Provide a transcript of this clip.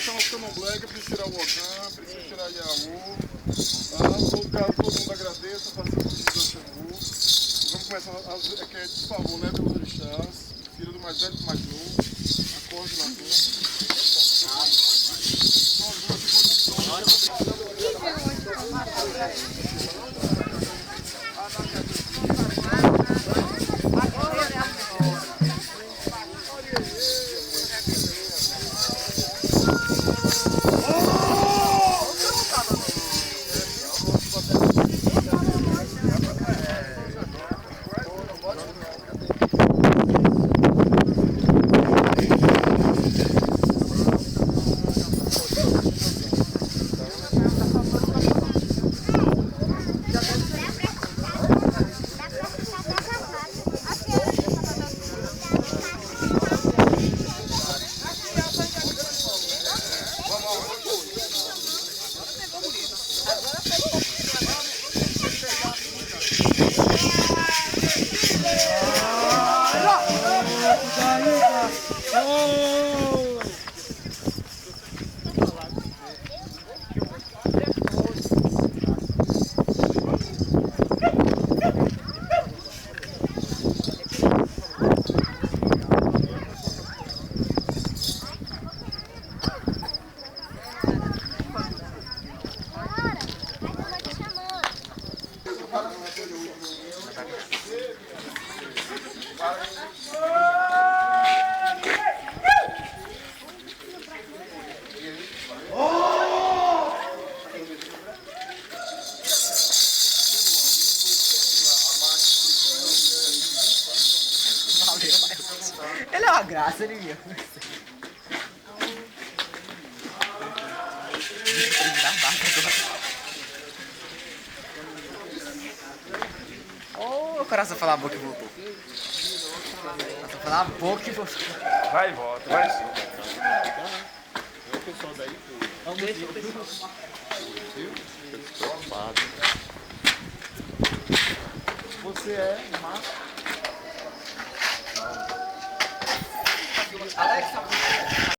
tirar o candomblé, preciso tirar o ogã, preciso tirar a Iaú. Todo caso, todo mundo agradeça, faça o Festa de Xangô. Vamos começar, que é de favor, leve os orixás, filho do mais velho do mais novo, acorde lá dentro. Ele é uma graça, ele viu. Oh, o coração falar a boca e voltou. Coração falar a boca e voltou. Vai e volta, vai sim. O pessoal daí Você é massa.